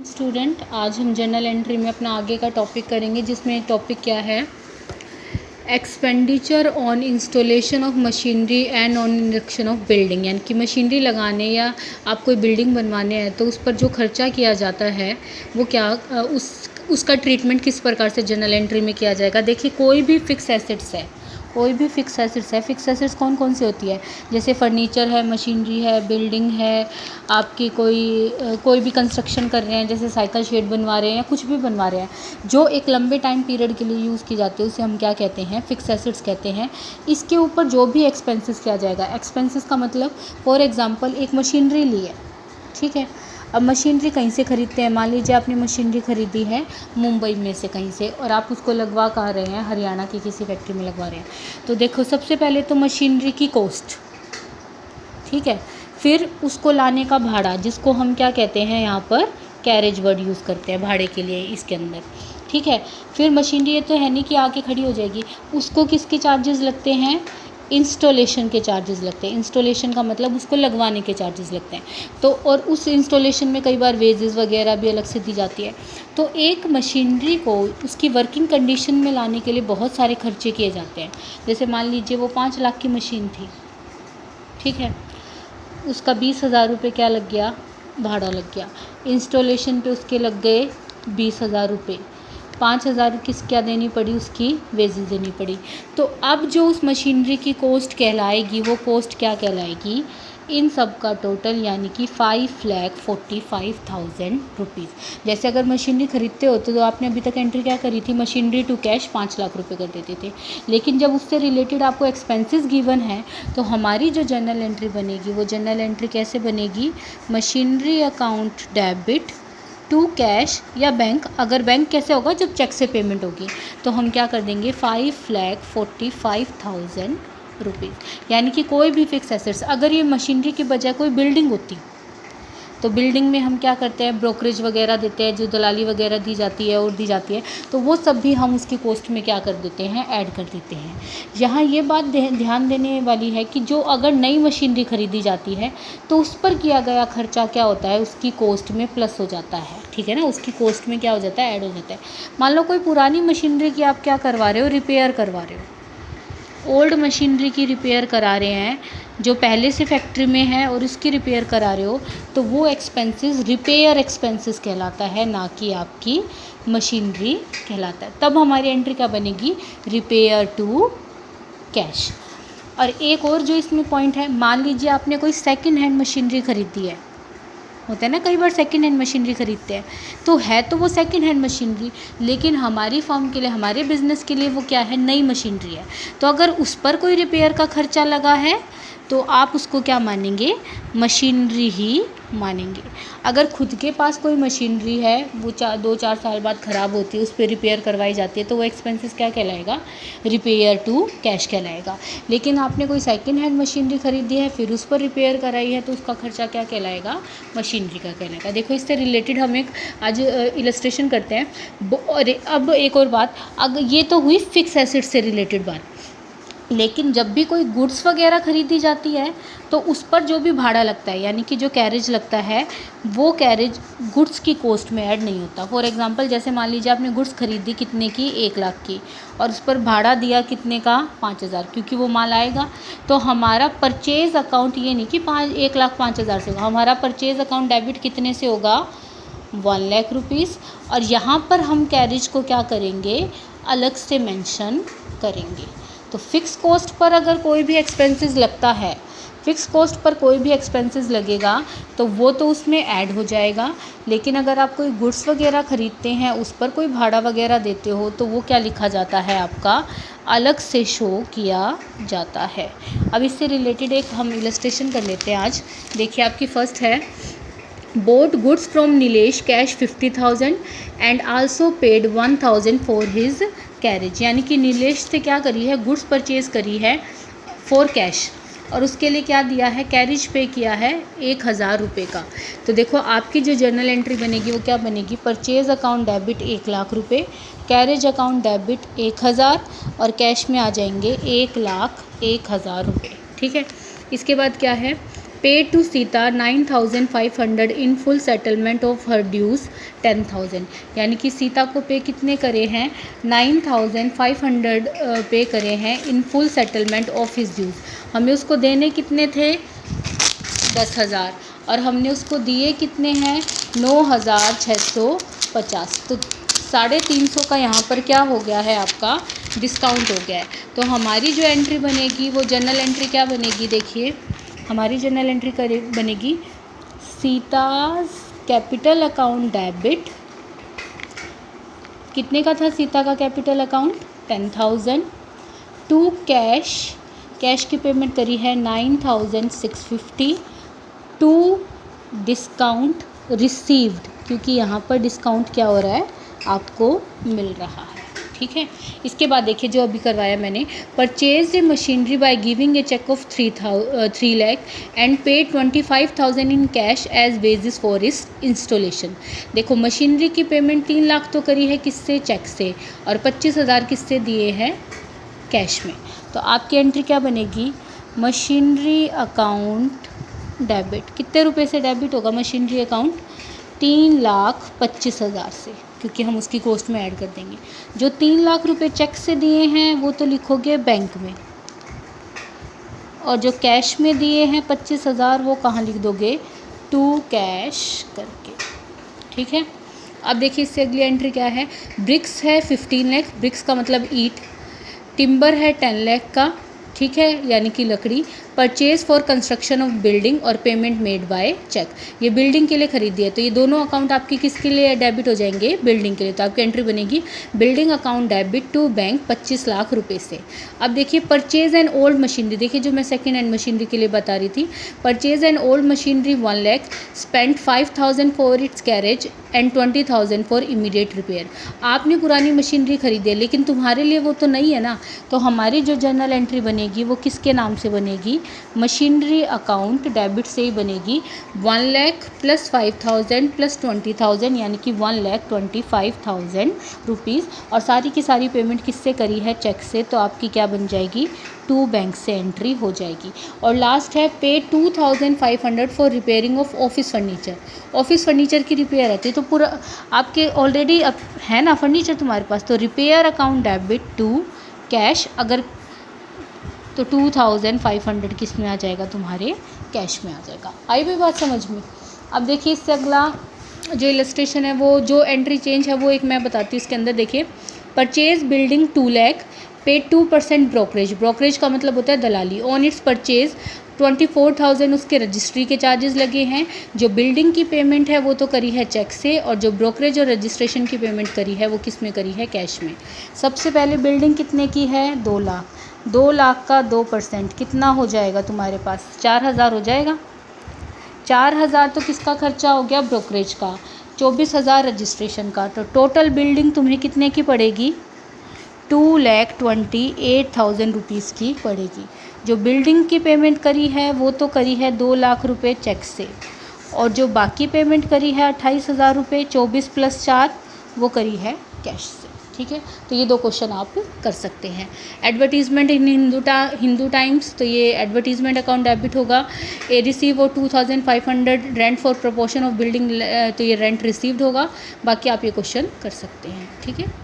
Student, आज हम journal entry में अपना आगे का टॉपिक करेंगे, जिसमें टॉपिक क्या है, expenditure on installation of machinery and on erection of building. यानी कि मशीनरी लगाने या आप कोई बिल्डिंग बनवाने हैं तो उस पर जो खर्चा किया जाता है वो क्या उसका ट्रीटमेंट किस प्रकार से जर्नल एंट्री में किया जाएगा। देखिए, कोई भी फिक्स एसेट्स है, फिक्स एसेट्स कौन कौन सी होती है, जैसे फर्नीचर है, मशीनरी है, बिल्डिंग है, आपकी कोई भी कंस्ट्रक्शन कर रहे हैं, जैसे साइकिल शेड बनवा रहे हैं या कुछ भी बनवा रहे हैं, जो एक लंबे टाइम पीरियड के लिए यूज़ की जाती है उसे हम क्या कहते हैं, फिक्स एसेट्स कहते हैं। इसके ऊपर जो भी एक्सपेंसेस किया जाएगा, एक्सपेंसेस का मतलब फॉर एग्जांपल एक मशीनरी ली है, ठीक है। अब मशीनरी कहीं से ख़रीदते हैं, मान लीजिए आपने मशीनरी ख़रीदी है मुंबई में से कहीं से, और आप उसको लगवा कहाँ रहे हैं, हरियाणा की किसी फैक्ट्री में लगवा रहे हैं। तो देखो, सबसे पहले तो मशीनरी की कॉस्ट, ठीक है, फिर उसको लाने का भाड़ा, जिसको हम क्या कहते हैं, यहाँ पर कैरेज वर्ड यूज़ करते हैं भाड़े के लिए इसके अंदर, ठीक है। फिर मशीनरी ये तो है नहीं कि आके खड़ी हो जाएगी, उसको किसके चार्जेस लगते हैं, इंस्टॉलेशन के चार्जेस लगते हैं। इंस्टॉलेशन का मतलब उसको लगवाने के चार्जेस लगते हैं। तो और उस इंस्टॉलेशन में कई बार वेजेस वगैरह भी अलग से दी जाती है। तो एक मशीनरी को उसकी वर्किंग कंडीशन में लाने के लिए बहुत सारे खर्चे किए जाते हैं। जैसे मान लीजिए वो 5 लाख की मशीन थी, ठीक है, उसका 20,000 रुपये क्या लग गया, भाड़ा लग गया। इंस्टॉलेशन पे उसके लग गए 20,000 रुपये, 5,000 क्या देनी पड़ी, उसकी वेजेस देनी पड़ी। तो अब जो उस मशीनरी की कॉस्ट कहलाएगी, वो कॉस्ट क्या कहलाएगी, इन सब का टोटल, यानी कि 5,45,000 रुपीज़। जैसे अगर मशीनरी ख़रीदते होते तो आपने अभी तक एंट्री क्या करी थी, मशीनरी टू कैश 5 लाख रुपए कर देते थे। लेकिन जब उससे रिलेटेड आपको एक्सपेंसेस गिवन है तो हमारी जो जर्नल एंट्री बनेगी, वो जर्नल एंट्री कैसे बनेगी, machinery account debit to cash या बैंक। अगर बैंक कैसे होगा, जब चेक से पेमेंट होगी, तो हम क्या कर देंगे 5,45,000 रुपीज़। यानी कि कोई भी फिक्स एसेट्स, अगर ये मशीनरी की बजाय कोई बिल्डिंग होती तो बिल्डिंग में हम क्या करते हैं, ब्रोकरेज वगैरह देते हैं, जो दलाली वगैरह दी जाती है और दी जाती है, तो वो सब भी हम उसकी कॉस्ट में क्या कर देते हैं, ऐड कर देते हैं। यहाँ ये बात ध्यान देने वाली है कि जो अगर नई मशीनरी ख़रीदी जाती है तो उस पर किया गया खर्चा क्या होता है, उसकी कॉस्ट में प्लस हो जाता है, ठीक है ना, उसकी कॉस्ट में क्या हो जाता है, ऐड हो जाता है। मान लो कोई पुरानी मशीनरी की आप क्या करवा रहे हो, रिपेयर करवा रहे हो, ओल्ड मशीनरी की रिपेयर करा रहे हैं जो पहले से फैक्ट्री में है और उसकी रिपेयर करा रहे हो, तो वो एक्सपेंसेस रिपेयर एक्सपेंसेस कहलाता है, ना कि आपकी मशीनरी कहलाता है। तब हमारी एंट्री क्या बनेगी, रिपेयर टू कैश। और एक और जो इसमें पॉइंट है, मान लीजिए आपने कोई सेकंड हैंड मशीनरी ख़रीदी है, होता है ना, कई बार सेकंड हैंड मशीनरी ख़रीदते हैं, तो है तो वो सेकंड हैंड मशीनरी, लेकिन हमारी फर्म के लिए, हमारे बिज़नेस के लिए वो क्या है, नई मशीनरी है। तो अगर उस पर कोई रिपेयर का खर्चा लगा है तो आप उसको क्या मानेंगे, मशीनरी ही मानेंगे। अगर खुद के पास कोई मशीनरी है, वो 2-4 साल बाद ख़राब होती है, उस पर रिपेयर करवाई जाती है, तो वो एक्सपेंसेस क्या कहलाएगा, रिपेयर टू कैश कहलाएगा। लेकिन आपने कोई सेकंड हैंड मशीनरी ख़रीदी है, फिर उस पर रिपेयर कराई है, तो उसका खर्चा क्या कहलाएगा, मशीनरी का कहलाएगा। देखो, इससे रिलेटेड हम एक आज इलस्ट्रेशन करते हैं। और अब एक और बात, अगर ये तो हुई फिक्स एसेट से रिलेटेड बात, लेकिन जब भी कोई गुड्स वगैरह ख़रीदी जाती है तो उस पर जो भी भाड़ा लगता है, यानी कि जो कैरेज लगता है, वो कैरेज गुड्स की कॉस्ट में ऐड नहीं होता। फॉर एग्जांपल, जैसे मान लीजिए आपने गुड्स ख़रीदी कितने की, 1 लाख की, और उस पर भाड़ा दिया कितने का, 5,000, क्योंकि वो माल आएगा। तो हमारा परचेज़ अकाउंट ये नहीं कि 1,05,000 से होगा, हमारा परचेज़ अकाउंट डेबिट कितने से होगा, 1 लाख रुपीज़। और यहाँ पर हम कैरेज को क्या करेंगे, अलग से मेंशन करेंगे। तो फिक्स कॉस्ट पर अगर कोई भी एक्सपेंसेस लगता है, फिक्स कॉस्ट पर कोई भी एक्सपेंसेस लगेगा तो वो तो उसमें ऐड हो जाएगा। लेकिन अगर आप कोई गुड्स वगैरह ख़रीदते हैं, उस पर कोई भाड़ा वगैरह देते हो, तो वो क्या लिखा जाता है, आपका अलग से शो किया जाता है। अब इससे रिलेटेड एक हम इलस्ट्रेशन कर लेते हैं आज। देखिए, आपकी फ़र्स्ट है, bought goods from Nilesh cash 50,000 and also paid 1,000 for his carriage. यानी कि नीलेश से क्या करी है, गुड्स परचेज़ करी है फॉर कैश, और उसके लिए क्या दिया है, कैरेज पे किया है 1,000 रुपये का। तो देखो, आपकी जो जर्नल एंट्री बनेगी वो क्या बनेगी, परचेज़ अकाउंट डेबिट 1 लाख रुपये, कैरेज अकाउंट डेबिट 1,000, और कैश में आ जाएंगे 1,01,000 रुपये, ठीक है। इसके बाद क्या है, paid to Sita 9,500 in full settlement of her dues 10,000, यानी कि सीता को पे कितने करे हैं, 9,500 पे करे हैं in full settlement of his dues. हमें उसको देने कितने थे, 10,000, और हमने उसको दिए कितने हैं, 9,650। तो 350 का यहाँ पर क्या हो गया है, आपका डिस्काउंट हो गया है। तो हमारी जो एंट्री बनेगी वो जनरल एंट्री क्या बनेगी, देखिए हमारी जनरल एंट्री बनेगी सीताज कैपिटल अकाउंट डेबिट, कितने का था सीता का कैपिटल अकाउंट, 10,000, टू कैश की पेमेंट करी है 9,650, टू डिस्काउंट रिसीव्ड, क्योंकि यहाँ पर डिस्काउंट क्या हो रहा है, आपको मिल रहा है, ठीक है। इसके बाद देखिए जो अभी करवाया मैंने, purchase a machinery by giving a cheque of 3 lakh and paid 25,000 in cash as basis for its installation. देखो मशीनरी की पेमेंट 3 लाख तो करी है किससे, चेक से, और 25,000 किससे दिए हैं, कैश में। तो आपकी एंट्री क्या बनेगी, मशीनरी अकाउंट डेबिट, कितने रुपए से डेबिट होगा मशीनरी अकाउंट, 3,25,000 से, क्योंकि हम उसकी कॉस्ट में ऐड कर देंगे। जो 3 लाख रुपए चेक से दिए हैं वो तो लिखोगे बैंक में, और जो कैश में दिए हैं 25,000 वो कहाँ लिख दोगे, टू कैश करके, ठीक है। अब देखिए इससे अगली एंट्री क्या है, ब्रिक्स है 15 लाख, ब्रिक्स का मतलब ईंट, टिम्बर है 10 लाख का, ठीक है, यानी कि लकड़ी, purchase for construction of building और पेमेंट मेड बाय चेक, ये बिल्डिंग के लिए खरीदी है। तो ये दोनों अकाउंट आपकी किसके लिए डेबिट हो जाएंगे, बिल्डिंग के लिए। तो आपकी एंट्री बनेगी building account debit to bank 25 lakh रुपए से। अब देखिए परचेज एंड ओल्ड मशीनरी, देखिए जो मैं सेकेंड हैंड मशीनरी के लिए बता रही थी, purchase and old machinery 1 lakh, spend 5,000 for its garage and 20,000 for immediate repair. आपने पुरानी मशीनरी खरीदी है लेकिन तुम्हारे लिए वो तो नहीं है ना, तो हमारी जो जनरल एंट्री बनेगी वो किसके नाम से बनेगी, मशीनरी अकाउंट डेबिट से ही बनेगी। 1 लाख प्लस 5,000 प्लस 20,000, यानी कि 1,25,000 रुपीज़, और सारी की सारी पेमेंट किससे करी है, चेक से। तो आपकी क्या बन जाएगी, टू बैंक से एंट्री हो जाएगी। और लास्ट है पे 2,500 for repairing of office furniture. Office furniture की रिपेयर आती है तो पूरा आपके ऑलरेडी है ना फर्नीचर तुम्हारे पास, तो repair account debit to cash, अगर तो 2,500 किस में आ जाएगा, तुम्हारे कैश में आ जाएगा। आई भी बात समझ में। अब देखिए इससे अगला जो इलस्ट्रेशन है, वो जो एंट्री चेंज है वो एक मैं बताती हूँ। इसके अंदर देखिए परचेज बिल्डिंग 2 लाख, पे 2% ब्रोकरेज, ब्रोकरेज का मतलब होता है दलाली, ऑन इट्स परचेज 24,000 उसके रजिस्ट्री के चार्जेस लगे हैं। जो बिल्डिंग की पेमेंट है वो तो करी है चेक से, और जो ब्रोकरेज और रजिस्ट्रेशन की पेमेंट करी है वो किस में करी है, कैश में। सबसे पहले बिल्डिंग कितने की है, 2 लाख, 2 लाख का 2% कितना हो जाएगा तुम्हारे पास, 4,000 हो जाएगा। 4,000 तो किसका खर्चा हो गया, ब्रोकरेज का, 24,000 रजिस्ट्रेशन का। तो टोटल बिल्डिंग तुम्हें कितने की पड़ेगी, 2,28,000 रुपीज़ की पड़ेगी। जो बिल्डिंग की पेमेंट करी है वो तो करी है 2 लाख रुपए चेक से, और जो बाकी पेमेंट करी है 28,000 रुपये, 24 + 4 वो करी है कैश से, ठीक है। तो ये 2 क्वेश्चन आप कर सकते हैं। एडवर्टीजमेंट इन हिंदू टाइम्स, तो ये एडवर्टीजमेंट अकाउंट डेबिट होगा। ए रिसीव और 2,500 rent for proportion of building, तो ये रेंट रिसीव्ड होगा। बाकी आप ये क्वेश्चन कर सकते हैं, ठीक है।